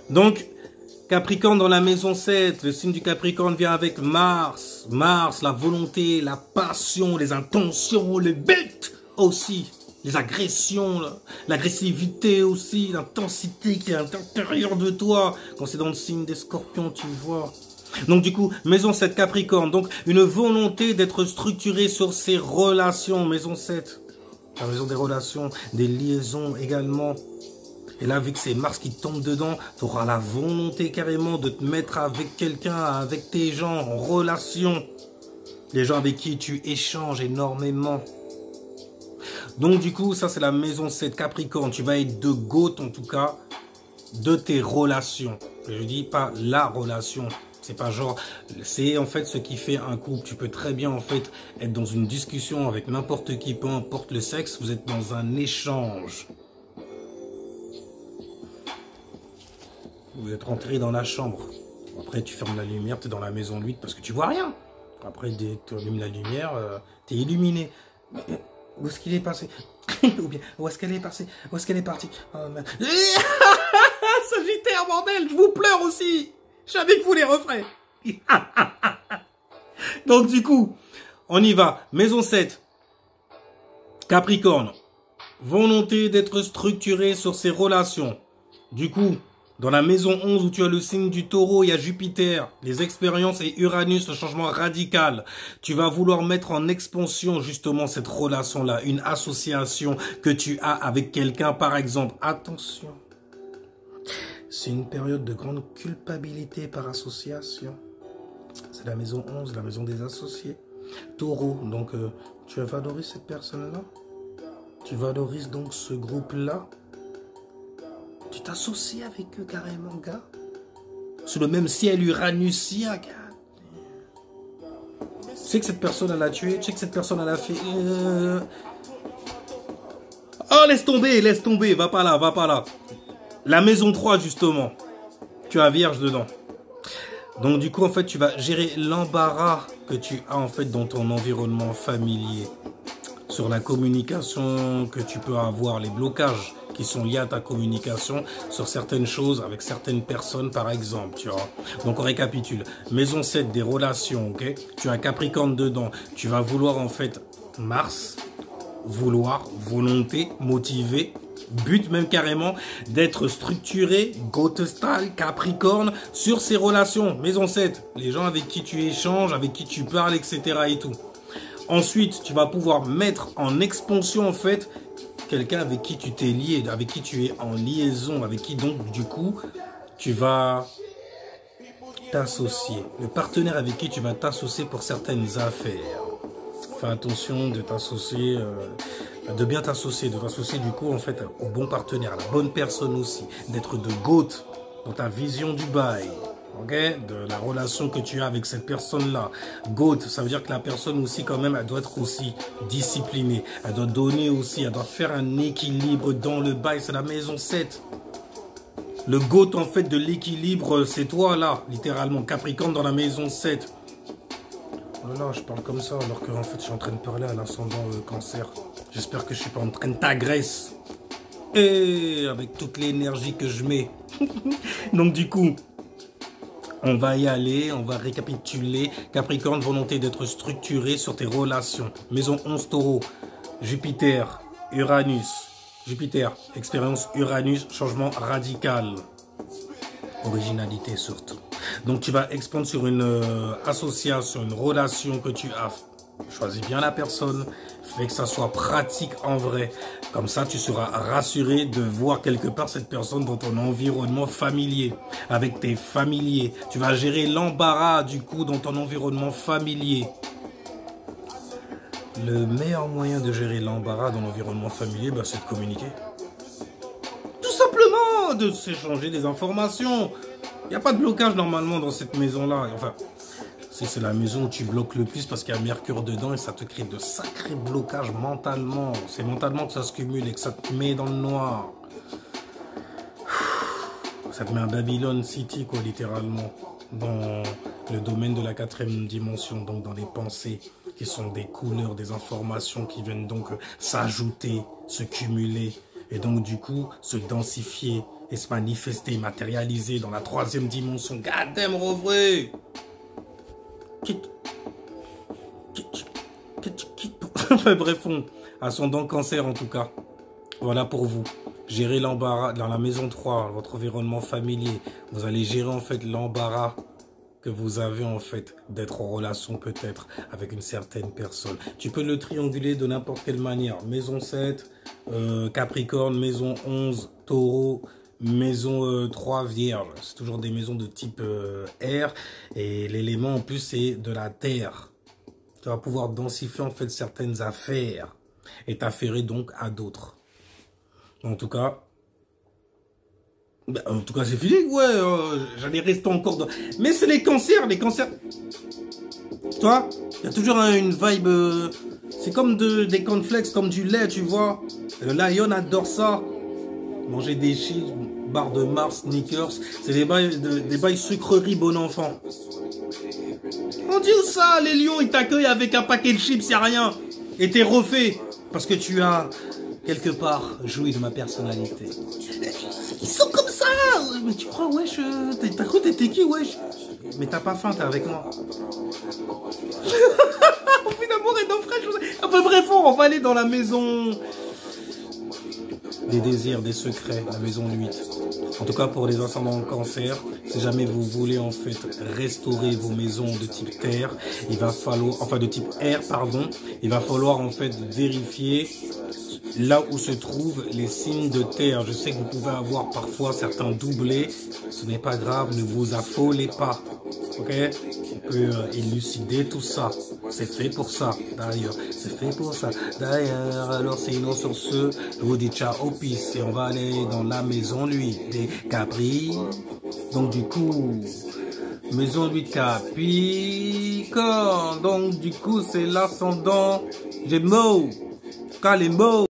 Donc, Capricorne dans la maison 7, le signe du Capricorne vient avec Mars. Mars, la volonté, la passion, les intentions, les buts aussi. Les agressions, l'agressivité aussi, l'intensité qui est à l'intérieur de toi. Quand c'est dans le signe des Scorpions, tu vois. Donc du coup, maison 7 Capricorne, donc une volonté d'être structuré sur ses relations. Maison 7, la maison des relations, des liaisons également. Et là, vu que c'est Mars qui tombe dedans, tu auras la volonté carrément de te mettre avec quelqu'un, avec tes gens, en relation. Les gens avec qui tu échanges énormément. Donc du coup, ça c'est la maison 7 Capricorne. Tu vas être de GOAT en tout cas, de tes relations. Je dis pas la relation. C'est pas genre, c'est en fait ce qui fait un couple. Tu peux très bien en fait être dans une discussion avec n'importe qui, peu importe le sexe. Vous êtes dans un échange. Vous êtes rentré dans la chambre. Après, tu fermes la lumière, tu es dans la maison 8 parce que tu vois rien. Après, tu allumes la lumière, tu es illuminé. Où est-ce qu'il est passé? Ou bien, où est-ce qu'elle est passée? Où est-ce qu'elle est partie? Oh, merde. Sagittaire, bordel, je vous pleure aussi. Je savais que vous les referez. Donc, du coup, on y va. Maison 7. Capricorne. Volonté d'être structuré sur ses relations. Du coup, dans la maison 11 où tu as le signe du taureau, il y a Jupiter, les expériences et Uranus, le changement radical. Tu vas vouloir mettre en expansion justement cette relation-là, une association que tu as avec quelqu'un par exemple. Attention, c'est une période de grande culpabilité par association. C'est la maison 11, la maison des associés. Taureau, donc tu valorises cette personne-là. Tu valorises donc ce groupe-là. Tu t'associes avec eux carrément, gars. Sous le même ciel uranusien, gars. Tu sais que cette personne, elle a tué. Tu sais que cette personne, elle a fait... Oh, laisse tomber. Va pas là, va pas là. La maison 3, justement. Tu as Vierge dedans. Donc, du coup, en fait, tu vas gérer l'embarras que tu as, en fait, dans ton environnement familier. Sur la communication que tu peux avoir, les blocages qui sont liés à ta communication sur certaines choses avec certaines personnes par exemple, tu vois. Donc on récapitule. Maison 7 des relations, ok. Tu as un Capricorne dedans. Tu vas vouloir en fait Mars, vouloir, volonté, motiver, but même carrément d'être structuré, GOAT style, Capricorne sur ces relations. Maison 7, les gens avec qui tu échanges, avec qui tu parles, etc. et tout. Ensuite, tu vas pouvoir mettre en expansion en fait quelqu'un avec qui tu t'es lié, avec qui tu es en liaison, avec qui donc du coup tu vas t'associer. Le partenaire avec qui tu vas t'associer pour certaines affaires. Fais attention de t'associer, de bien t'associer, de t'associer du coup en fait au bon partenaire, à la bonne personne aussi, d'être de GOAT dans ta vision du bail. Okay, de la relation que tu as avec cette personne-là. GOAT, ça veut dire que la personne aussi quand même, elle doit être aussi disciplinée. Elle doit donner aussi, elle doit faire un équilibre dans le bail. C'est la maison 7. Le GOAT en fait de l'équilibre, c'est toi là, littéralement. Capricorne dans la maison 7. Oh là là, je parle comme ça alors que en fait je suis en train de parler à l'ascendant cancer. J'espère que je suis pas en train de t'agresser. Et avec toute l'énergie que je mets. Donc du coup... on va y aller, on va récapituler. Capricorne, volonté d'être structuré sur tes relations. Maison 11 taureau, Jupiter, Uranus. Jupiter, expérience Uranus, changement radical. Originalité surtout. Donc tu vas expandre sur une association, une relation que tu as. Choisis bien la personne, fais que ça soit pratique en vrai. Comme ça, tu seras rassuré de voir quelque part cette personne dans ton environnement familier, avec tes familiers. Tu vas gérer l'embarras du coup dans ton environnement familier. Le meilleur moyen de gérer l'embarras dans l'environnement familier, bah, c'est de communiquer. Tout simplement, de s'échanger des informations. Il n'y a pas de blocage normalement dans cette maison-là. Enfin... c'est la maison où tu bloques le plus parce qu'il y a Mercure dedans et ça te crée de sacrés blocages mentalement. C'est mentalement que ça se cumule et que ça te met dans le noir. Ça te met un Babylon City, quoi, littéralement. Dans le domaine de la 4e dimension, donc dans les pensées qui sont des couleurs, des informations qui viennent donc s'ajouter, se cumuler et donc du coup se densifier et se manifester, matérialiser dans la 3e dimension. God damn, refrain. Bref, ascendant Cancer en tout cas. Voilà pour vous. Gérer l'embarras dans la maison 3, votre environnement familier. Vous allez gérer en fait l'embarras que vous avez en fait d'être en relation peut-être avec une certaine personne. Tu peux le trianguler de n'importe quelle manière. Maison 7, Capricorne, maison 11, Taureau, maison 3, Vierge. C'est toujours des maisons de type air. Et l'élément en plus c'est de la terre. Tu vas pouvoir densifier en fait certaines affaires et t'affairer donc à d'autres. En tout cas c'est fini. Ouais, j'allais rester encore dans... Mais c'est les cancers, toi, il y a toujours une vibe, c'est comme des cornflakes, comme du lait, tu vois. Le lion adore ça. Manger des chips, barres de Mars, sneakers, c'est des bails sucreries bon enfant. On dit où ça, les lions, ils t'accueillent avec un paquet de chips, y'a rien. Et t'es refait, parce que tu as, quelque part, joui de ma personnalité. Ils sont comme ça. Mais tu crois, wesh, t'as cru t'étais qui, wesh? Mais t'as pas faim, t'es avec moi. On fait d'amour et naufrage. Enfin bref, on va aller dans la maison des désirs, des secrets, la maison 8. En tout cas, pour les ascendants Cancer, si jamais vous voulez en fait restaurer vos maisons de type terre, il va falloir, enfin de type air, pardon, il va falloir en fait vérifier là où se trouvent les signes de terre. Je sais que vous pouvez avoir parfois certains doublés, ce n'est pas grave, ne vous affolez pas. Ok, on peut élucider tout ça. C'est fait pour ça, d'ailleurs. C'est fait pour ça. D'ailleurs, alors sinon sur ce, je vous dis ciao, peace. Et on va aller dans la maison, lui, des Capri. Donc du coup, maison 8 Capricorne. Donc du coup, c'est l'ascendant Gémeaux. Quand les mots